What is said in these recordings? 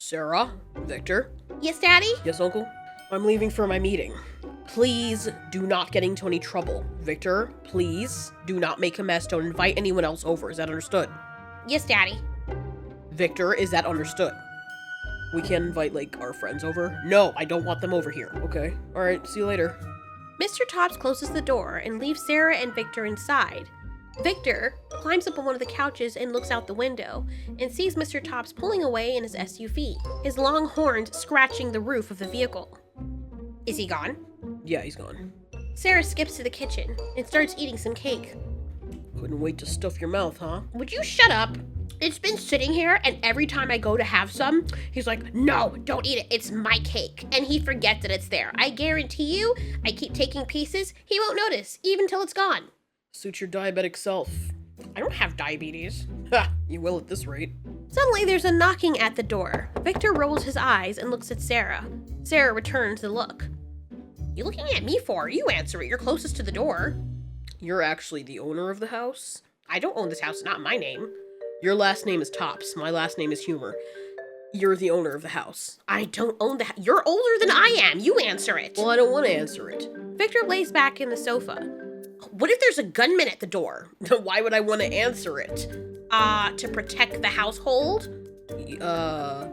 Cera? Victor? Yes, Daddy? Yes, Uncle? I'm leaving for my meeting. Please do not get into any trouble. Victor, please do not make a mess. Don't invite anyone else over. Is that understood? Yes, Daddy. Victor, is that understood? We can't invite, our friends over? No, I don't want them over here. Okay. Alright, see you later. Mr. Tops closes the door and leaves Cera and Victor inside. Victor climbs up on one of the couches and looks out the window and sees Mr. Tops pulling away in his SUV, his long horns scratching the roof of the vehicle. Is he gone? Yeah, he's gone. Cera skips to the kitchen and starts eating some cake. Couldn't wait to stuff your mouth, huh? Would you shut up? It's been sitting here, and every time I go to have some, he's like, no, don't eat it. It's my cake. And he forgets that it's there. I guarantee you, I keep taking pieces, he won't notice, even till it's gone. Suit your diabetic self. I don't have diabetes. Ha! You will at this rate. Suddenly, there's a knocking at the door. Victor rolls his eyes and looks at Cera. Cera returns the look. You looking at me for? You answer it. You're closest to the door. You're actually the owner of the house? I don't own this house. It's not my name. Your last name is Tops. My last name is Humor. You're the owner of the house. I don't own the house. You're older than I am. You answer it. Well, I don't want to answer it. Victor lays back in the sofa. What if there's a gunman at the door? Why would I want to answer it? To protect the household? The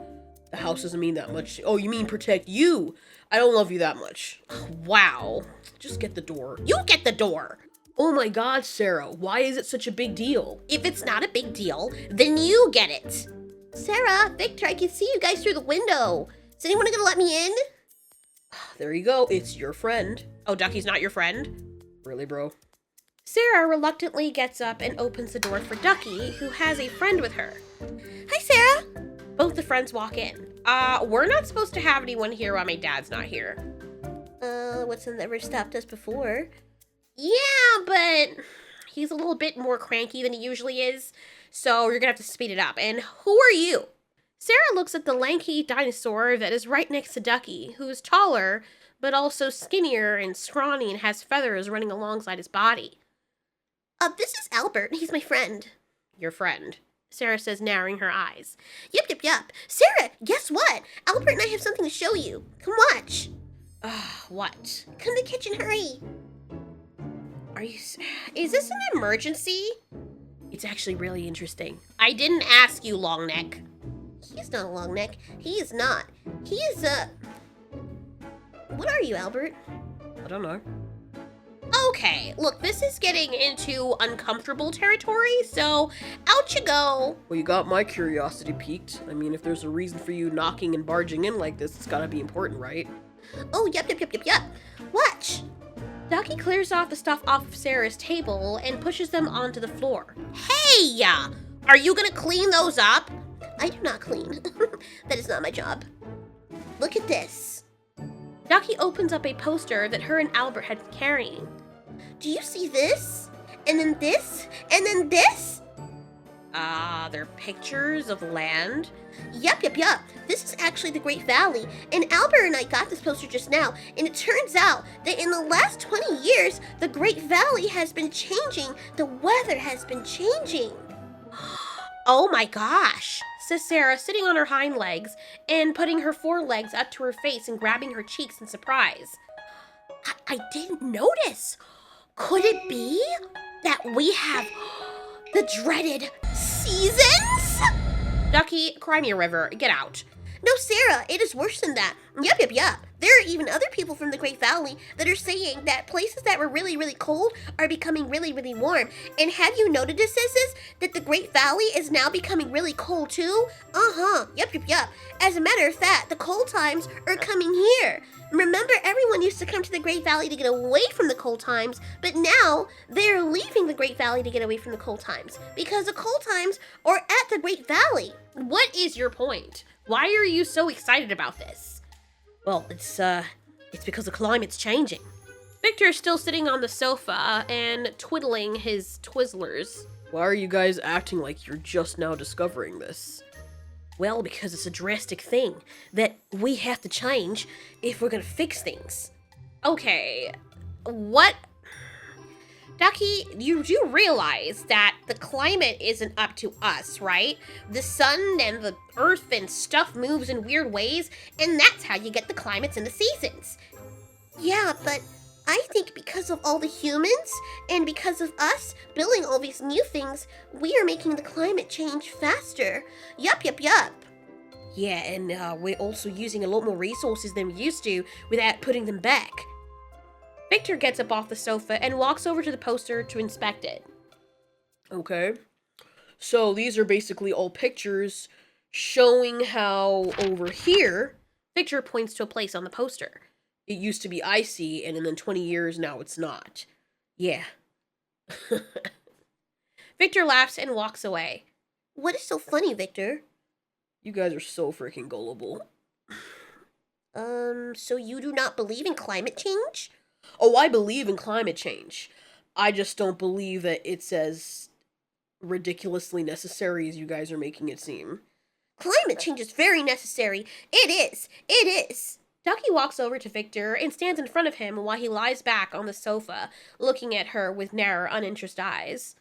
house doesn't mean that much. Oh, you mean protect you? I don't love you that much. Wow. Just get the door. You get the door. Oh my god, Cera, why is it such a big deal? If it's not a big deal, then you get it. Cera, Victor, I can see you guys through the window. Is anyone gonna let me in? There you go, it's your friend. Oh, Ducky's not your friend? Really, bro? Cera reluctantly gets up and opens the door for Ducky, who has a friend with her. Hi, Cera. Both the friends walk in. We're not supposed to have anyone here while my dad's not here. What's never stopped us before? Yeah, but he's a little bit more cranky than he usually is, so you're gonna have to speed it up. And who are you? Cera looks at the lanky dinosaur that is right next to Ducky, who is taller, but also skinnier and scrawny and has feathers running alongside his body. This is Albert. He's my friend. Your friend? Cera says, narrowing her eyes. Yep. Cera, guess what? Albert and I have something to show you. Come watch. What? Come to the kitchen, hurry. Is this an emergency? It's actually really interesting. I didn't ask you, long neck. He's not a long neck. He is not. He is What are you, Albert? I don't know. Okay, look, this is getting into uncomfortable territory, so out you go. Well, you got my curiosity piqued. I mean, if there's a reason for you knocking and barging in like this, it's gotta be important, right? Oh, yep. Watch. Ducky clears off the stuff off of Cera's table and pushes them onto the floor. Hey! Are you gonna clean those up? I do not clean. That is not my job. Look at this. Ducky opens up a poster that her and Albert had been carrying. Do you see this? And then this? And then this? They're pictures of land? Yep. This is actually the Great Valley, and Albert and I got this poster just now, and it turns out that in the last 20 years, the Great Valley has been changing. The weather has been changing. Oh my gosh, says Cera, sitting on her hind legs and putting her forelegs up to her face and grabbing her cheeks in surprise. I didn't notice. Could it be that we have the dreaded seasons? Ducky, cry me a river. Get out. No, Cera, it is worse than that. Yep. There are even other people from the Great Valley that are saying that places that were really, really cold are becoming really, really warm. And have you noticed this, that the Great Valley is now becoming really cold too? Yep. As a matter of fact, the cold times are coming here. Remember, everyone used to come to the Great Valley to get away from the cold times, but now they're leaving the Great Valley to get away from the cold times because the cold times are at the Great Valley. What is your point? Why are you so excited about this? Well, it's because the climate's changing. Victor is still sitting on the sofa and twiddling his Twizzlers. Why are you guys acting like you're just now discovering this? Well, because it's a drastic thing that we have to change if we're gonna fix things. Okay, what? Ducky, you do realize that the climate isn't up to us, right? The sun and the earth and stuff moves in weird ways, and that's how you get the climates and the seasons. Yeah, but I think because of all the humans and because of us building all these new things, we are making the climate change faster. Yup. Yeah, and we're also using a lot more resources than we used to without putting them back. Victor gets up off the sofa and walks over to the poster to inspect it. Okay. So these are basically all pictures showing how over here, Victor points to a place on the poster. it used to be icy, and in 20 years now it's not. Yeah. Victor laughs and walks away. What is so funny, Victor? You guys are so freaking gullible. So you do not believe in climate change? Oh, I believe in climate change. I just don't believe that it's as ridiculously necessary as you guys are making it seem. Climate change is very necessary. It is. Ducky walks over to Victor and stands in front of him while he lies back on the sofa, looking at her with narrow, uninterested eyes.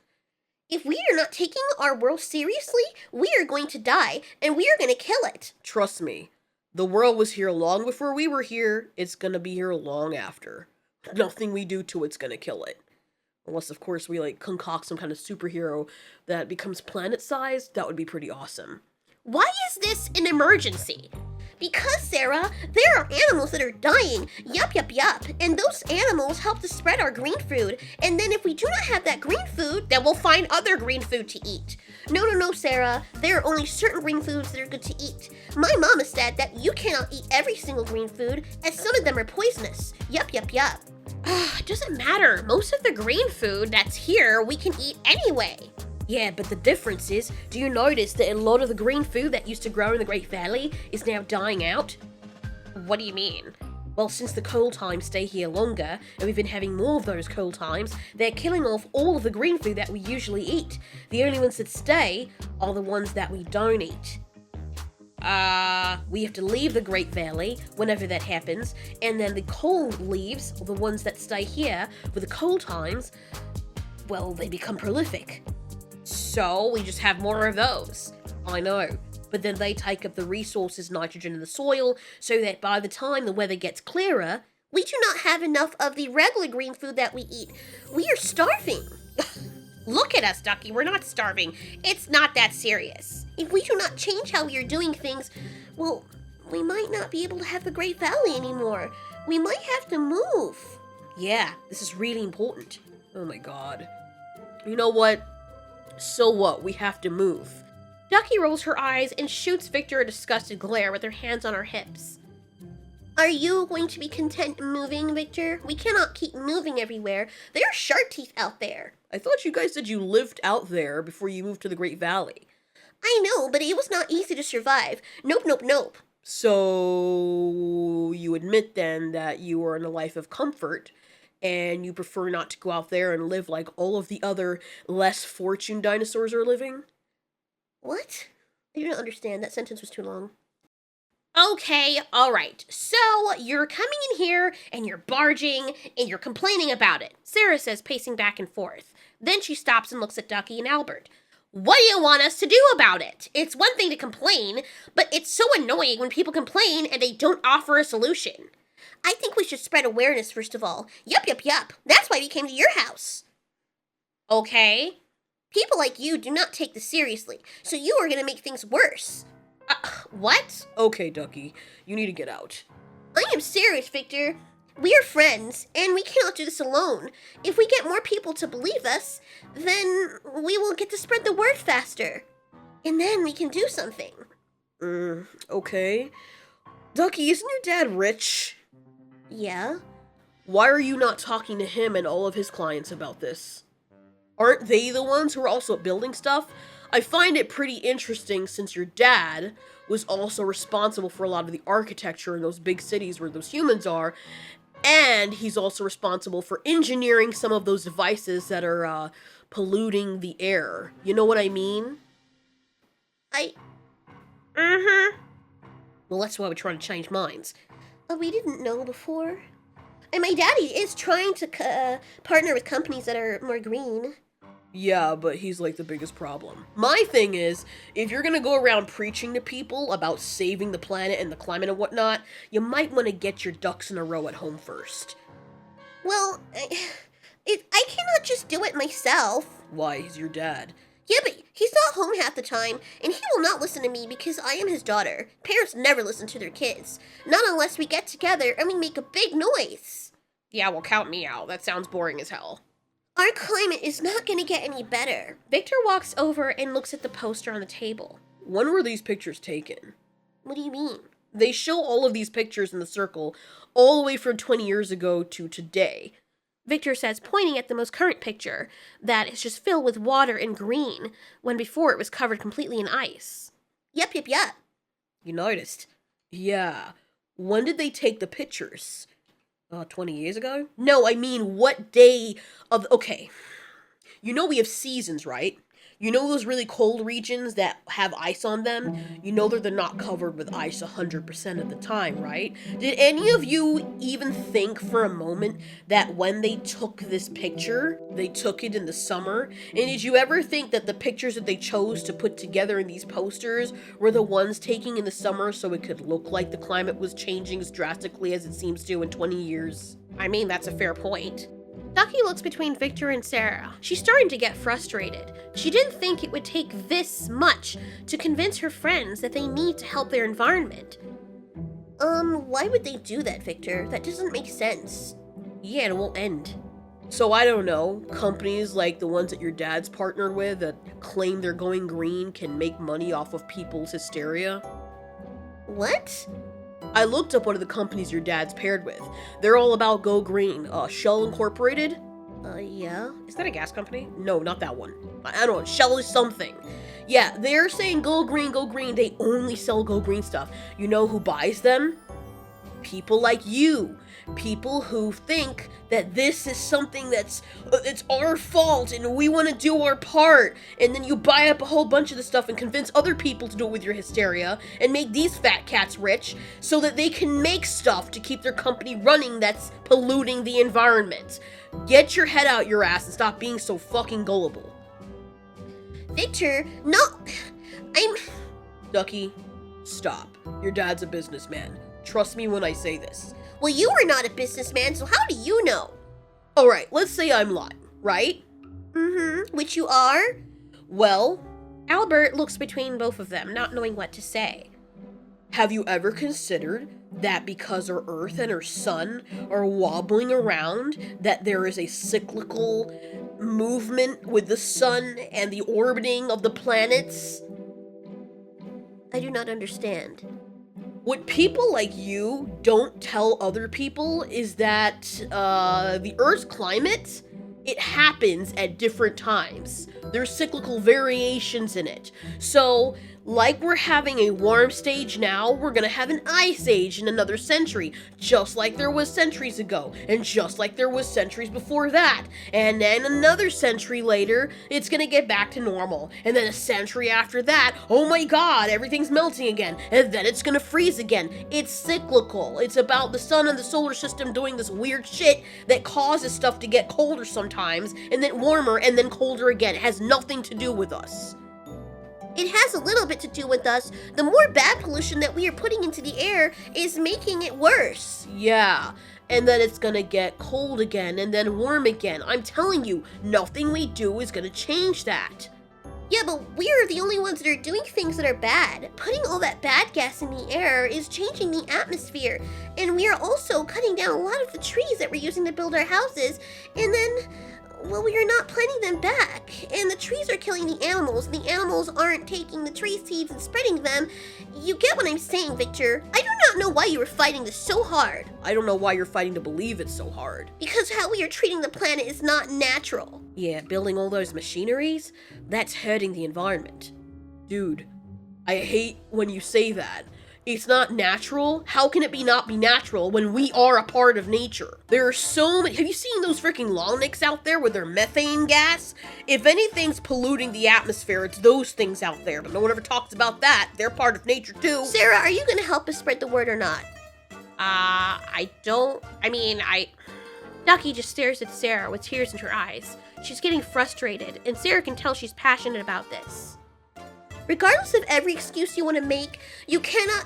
If we are not taking our world seriously, we are going to die, and we are going to kill it. Trust me, the world was here long before we were here. It's gonna be here long after. Nothing we do to it's gonna kill it. Unless, of course, we, concoct some kind of superhero that becomes planet-sized. That would be pretty awesome. Why is this an emergency? Because, Sarah, there are animals that are dying. Yup. And those animals help to spread our green food. And then if we do not have that green food, Then we'll find other green food to eat. No, Sarah. There are only certain green foods that are good to eat. My mama said that you cannot eat every single green food, as some of them are poisonous. Yup. It doesn't matter. Most of the green food that's here we can eat anyway. Yeah, but the difference is, do you notice that a lot of the green food that used to grow in the Great Valley is now dying out? What do you mean? Well, since the cold times stay here longer, and we've been having more of those cold times, they're killing off all of the green food that we usually eat. The only ones that stay are the ones that we don't eat. We have to leave the Great Valley whenever that happens, and then the cold leaves, or the ones that stay here for the cold times, well, they become prolific. So we just have more of those. I know, but then they take up the resources, nitrogen in the soil, so that by the time the weather gets clearer, We do not have enough of the regular green food that we eat. We are starving. Look at us, Ducky. We're not starving. It's not that serious. If we do not change how we are doing things, well, we might not be able to have the Great Valley anymore. We might have to move. yeah, this is really important. Oh my god. You know what? So what? We have to move. Ducky rolls her eyes and shoots Victor a disgusted glare with her hands on her hips. Are you going to be content moving, Victor? We cannot keep moving everywhere. There are shark teeth out there. I thought you guys said you lived out there before you moved to the Great Valley. I know, but it was not easy to survive. Nope. So you admit then that you are in a life of comfort and you prefer not to go out there and live like all of the other less fortunate dinosaurs are living? What? I do not understand. That sentence was too long. Okay, alright. So, you're coming in here, and you're barging, and you're complaining about it, Cera says, pacing back and forth. Then she stops and looks at Ducky and Albert. What do you want us to do about it? It's one thing to complain, but it's so annoying when people complain and they don't offer a solution. I think we should spread awareness first of all. Yup. That's why we came to your house. Okay. People like you do not take this seriously, so you are going to make things worse. What? Okay, Ducky, you need to get out. I am serious, Victor. We are friends, and we cannot do this alone. If we get more people to believe us, then we will get to spread the word faster. And then we can do something. Okay. Ducky, isn't your dad rich? Yeah? Why are you not talking to him and all of his clients about this? Aren't they the ones who are also building stuff? I find it pretty interesting since your dad was also responsible for a lot of the architecture in those big cities where those humans are, and he's also responsible for engineering some of those devices that are polluting the air. You know what I mean? Mm-hmm. Well, that's why we're trying to change minds. We didn't know before. And my daddy is trying to partner with companies that are more green. Yeah, but he's like the biggest problem. My thing is, if you're gonna go around preaching to people about saving the planet and the climate and whatnot, you might want to get your ducks in a row at home first. Well, I cannot just do it myself. Why? He's your dad. Yeah, but he's not home half the time, and he will not listen to me because I am his daughter. Parents never listen to their kids. Not unless we get together and we make a big noise. Yeah, well, count me out. That sounds boring as hell. Our climate is not going to get any better. Victor walks over and looks at the poster on the table. When were these pictures taken? What do you mean? They show all of these pictures in the circle, all the way from 20 years ago to today. Victor says, pointing at the most current picture, that is just filled with water and green, when before it was covered completely in ice. Yep. You noticed? Yeah. When did they take the pictures? 20 years ago? No, I mean, what day of... Okay. You know we have seasons, right? You know those really cold regions that have ice on them? You know they're not covered with ice 100% of the time, right? Did any of you even think for a moment that when they took this picture, they took it in the summer? And did you ever think that the pictures that they chose to put together in these posters were the ones taken in the summer so it could look like the climate was changing as drastically as it seems to in 20 years? I mean, that's a fair point. Ducky looks between Victor and Cera. She's starting to get frustrated. She didn't think it would take this much to convince her friends that they need to help their environment. Why would they do that, Victor? That doesn't make sense. Yeah, it won't end. So I don't know, companies like the ones that your dad's partnered with that claim they're going green can make money off of people's hysteria? What? I looked up one of the companies your dad's paired with. They're all about go green. Shell Incorporated? Yeah. Is that a gas company? No, not that one. I don't know, Shell is something. Yeah, they're saying go green, go green. They only sell go green stuff. You know who buys them? People like you. People who think that this is something that's it's our fault and we want to do our part, and then you buy up a whole bunch of the stuff and convince other people to do it with your hysteria and make these fat cats rich so that they can make stuff to keep their company running that's polluting the environment. Get your head out your ass and stop being so fucking gullible. Victor, no, Ducky, stop. Your dad's a businessman. Trust me when I say this. Well, you are not a businessman, so how do you know? Alright, let's say I'm lying, right? Which you are? Well, Albert looks between both of them, not knowing what to say. have you ever considered that because our Earth and our Sun are wobbling around, that there is a cyclical movement with the Sun and the orbiting of the planets? I do not understand. What people like you don't tell other people is that the Earth's climate, it happens at different times. There's cyclical variations in it. So, like we're having a warm stage now, we're gonna have an ice age in another century, just like there was centuries ago, and just like there was centuries before that. And then another century later, it's gonna get back to normal. And then a century after that, oh my god, everything's melting again. And then it's gonna freeze again. It's cyclical. It's about the sun and the solar system doing this weird shit that causes stuff to get colder sometimes, and then warmer, and then colder again. It has nothing to do with us. It has a little bit to do with us. The more bad pollution that we are putting into the air is making it worse. Yeah, and then it's gonna get cold again, and then warm again. I'm telling you, nothing we do is gonna change that. Yeah, but we are the only ones that are doing things that are bad. Putting all that bad gas in the air is changing the atmosphere. And we are also cutting down a lot of the trees that we're using to build our houses. And then, well, we are not planting them back. And the trees are killing the animals. The animals aren't taking the tree seeds and spreading them. You get what I'm saying, Victor. I do not know why you are fighting this so hard. I don't know why you're fighting to believe it's so hard. Because how we are treating the planet is not natural. Yeah, building all those machineries, that's hurting the environment. Dude, I hate when you say that. It's not natural. How can it not be natural when we are a part of nature? There are so many. Have you seen those freaking longnicks out there with their methane gas? If anything's polluting the atmosphere, it's those things out there. But no one ever talks about that. They're part of nature too. Cera, are you going to help us spread the word or not? Ducky just stares at Cera with tears in her eyes. She's getting frustrated, and Cera can tell she's passionate about this. Regardless of every excuse you want to make, you cannot.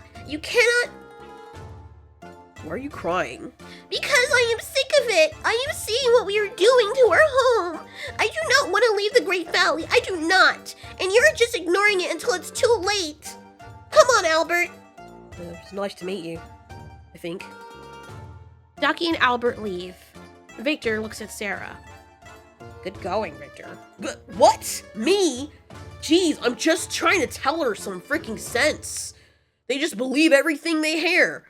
Why are you crying? Because I am sick of it. I am seeing what we are doing to our home. I do not want to leave the Great Valley. I do not. And you're just ignoring it until it's too late. Come on, Albert. It's nice to meet you, I think. Ducky and Albert leave. Victor looks at Cera. Good going, Victor. What? Me? Jeez, I'm just trying to tell her some freaking sense. They just believe everything they hear.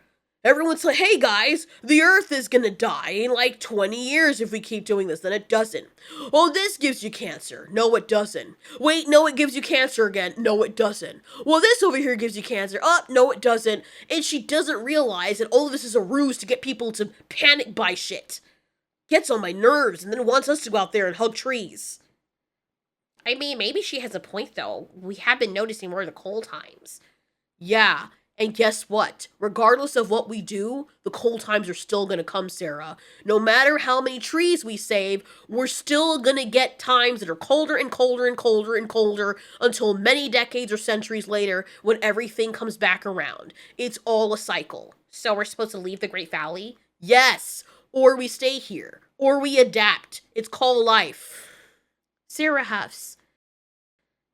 Everyone's like, hey guys, the Earth is gonna die in like 20 years if we keep doing this. Then it doesn't. Oh, this gives you cancer. No, it doesn't. Wait, no, it gives you cancer again. No, it doesn't. Well, this over here gives you cancer. Oh, no, it doesn't. And she doesn't realize that all of this is a ruse to get people to panic buy shit. Gets on my nerves and then wants us to go out there and hug trees. I mean, maybe she has a point, though. We have been noticing more of the cold times. Yeah, and guess what? Regardless of what we do, the cold times are still gonna come, Cera. No matter how many trees we save, we're still gonna get times that are colder and colder and colder and colder until many decades or centuries later when everything comes back around. It's all a cycle. So we're supposed to leave the Great Valley? Yes, or we stay here, or we adapt. It's called life. Cera huffs.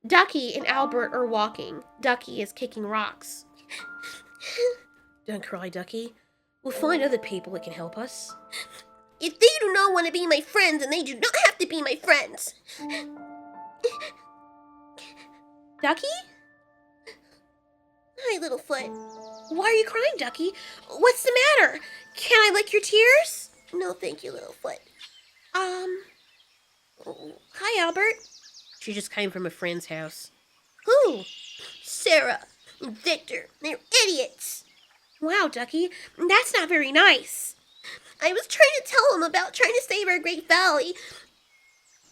Ducky and Albert are walking. Ducky is kicking rocks. Don't cry, Ducky. We'll find other people that can help us. If they do not want to be my friends, then they do not have to be my friends. Ducky? Hi, Littlefoot. Why are you crying, Ducky? What's the matter? Can I lick your tears? No, thank you, Littlefoot. Hi, Albert. She just came from a friend's house. Who? Cera and Victor. They're idiots. Wow, Ducky, that's not very nice. I was trying to tell them about trying to save our Great Valley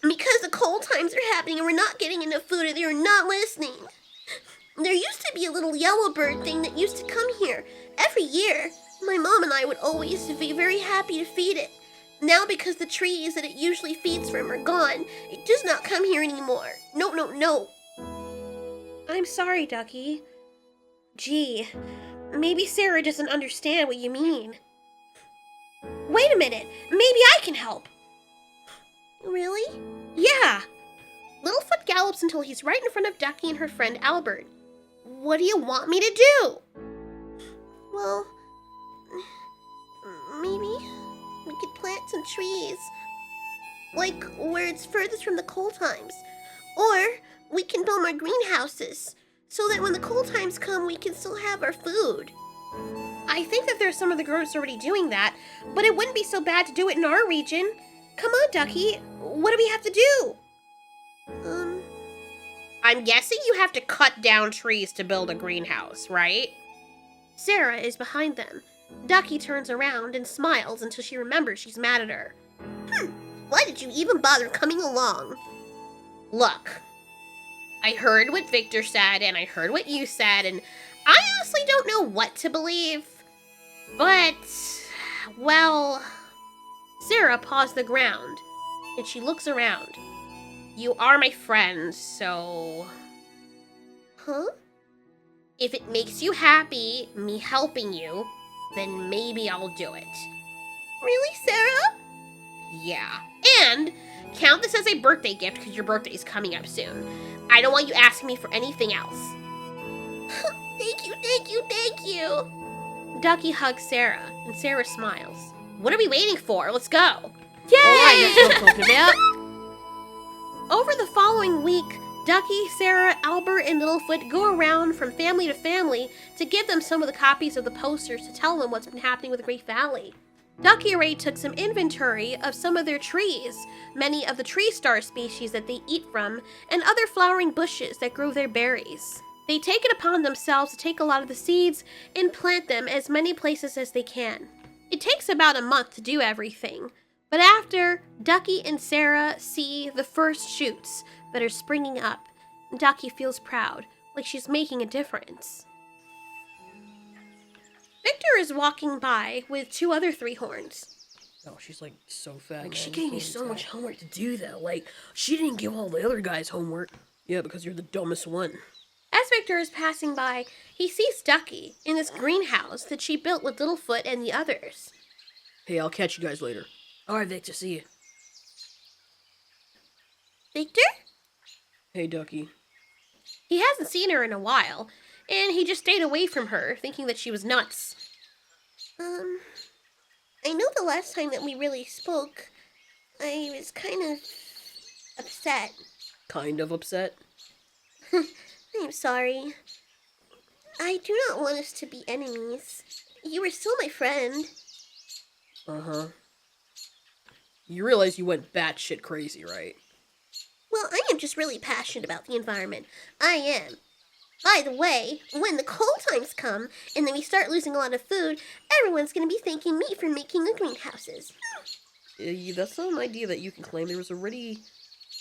because the cold times are happening and we're not getting enough food and they're not listening. There used to be a little yellow bird thing that used to come here every year. My mom and I would always be very happy to feed it. Now, because the trees that it usually feeds from are gone, it does not come here anymore. No, no, no. I'm sorry, Ducky. Gee, maybe Cera doesn't understand what you mean. Wait a minute, maybe I can help. Really? Yeah. Littlefoot gallops until he's right in front of Ducky and her friend Albert. What do you want me to do? Well, maybe we could plant some trees. Like where it's furthest from the cold times. Or we can build more greenhouses so that when the cold times come, we can still have our food. I think that there's some of the groups already doing that, but it wouldn't be so bad to do it in our region. Come on, Ducky. What do we have to do? I'm guessing you have to cut down trees to build a greenhouse, right? Cera is behind them. Ducky turns around and smiles until she remembers she's mad at her. Why did you even bother coming along? Look, I heard what Victor said and I heard what you said, and I honestly don't know what to believe. But, well, Cera paws the ground and she looks around. You are my friend, so... Huh? If it makes you happy, me helping you, then maybe I'll do it. Really, Cera? Yeah. And count this as a birthday gift because your birthday is coming up soon. I don't want you asking me for anything else. Thank you, thank you, thank you. Ducky hugs Cera, and Cera smiles. What are we waiting for? Let's go. Yay! Alright, that's what I'm talking about. Over the following week, Ducky, Cera, Albert, and Littlefoot go around from family to family to give them some of the copies of the posters to tell them what's been happening with the Great Valley. Ducky already took some inventory of some of their trees, many of the tree star species that they eat from, and other flowering bushes that grow their berries. They take it upon themselves to take a lot of the seeds and plant them as many places as they can. It takes about a month to do everything, but after, Ducky and Cera see the first shoots that are springing up, Ducky feels proud, like she's making a difference. Victor is walking by with two other three-horns. Oh, she's like so fat. Like, now. she You gave me can't so tell. much homework to do, though. Like, she didn't give all the other guys homework. Yeah, because you're the dumbest one. As Victor is passing by, he sees Ducky in this greenhouse that she built with Littlefoot and the others. Hey, I'll catch you guys later. Alright, Victor, see you. Victor? Hey, Ducky. He hasn't seen her in a while, and he just stayed away from her, thinking that she was nuts. I know the last time that we really spoke, I was kind of upset. Kind of upset. I'm sorry. I do not want us to be enemies. You were still my friend. Uh-huh. You realize you went batshit crazy, right? Well, I am just really passionate about the environment. I am. By the way, when the cold times come and then we start losing a lot of food, everyone's going to be thanking me for making the greenhouses. That's not an idea that you can claim. There was already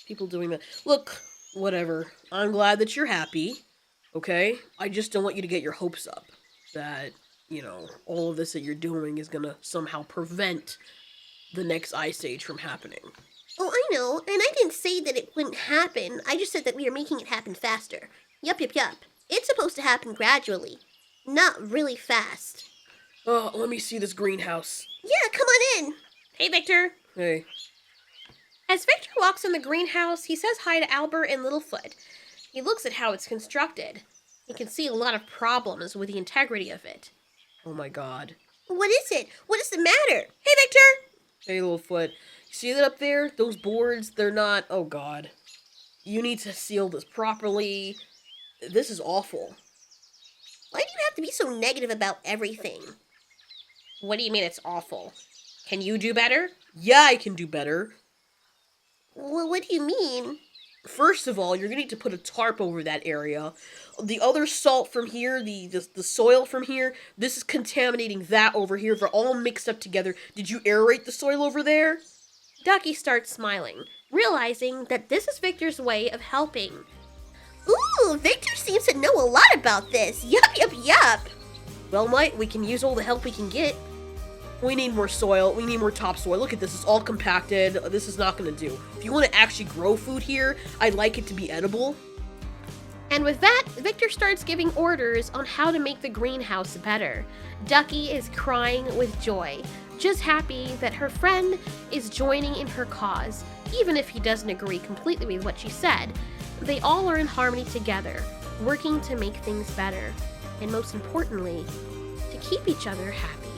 people doing that. Look, whatever. I'm glad that you're happy, okay? I just don't want you to get your hopes up that, all of this that you're doing is gonna somehow prevent the next ice age from happening. Oh, I know, and I didn't say that it wouldn't happen. I just said that we are making it happen faster. Yup. It's supposed to happen gradually, not really fast. Oh, let me see this greenhouse. Yeah, come on in. Hey, Victor. Hey. As Victor walks in the greenhouse, he says hi to Albert and Littlefoot. He looks at how it's constructed. He can see a lot of problems with the integrity of it. Oh my god. What is it? What is the matter? Hey, Victor! Hey, Littlefoot. You see that up there? Those boards, they're not... Oh god. You need to seal this properly. This is awful. Why do you have to be so negative about everything? What do you mean it's awful? Can you do better? Yeah, I can do better. Well, what do you mean? First of all, you're going to need to put a tarp over that area. The other salt from here, the soil from here, this is contaminating that over here. They're all mixed up together. Did you aerate the soil over there? Ducky starts smiling, realizing that this is Victor's way of helping. Ooh, Victor seems to know a lot about this. Yup. Well, mate, we can use all the help we can get. We need more soil. We need more topsoil. Look at this. It's all compacted. This is not going to do. If you want to actually grow food here, I'd like it to be edible. And with that, Victor starts giving orders on how to make the greenhouse better. Ducky is crying with joy, just happy that her friend is joining in her cause. Even if he doesn't agree completely with what she said, they all are in harmony together, working to make things better, and most importantly, to keep each other happy.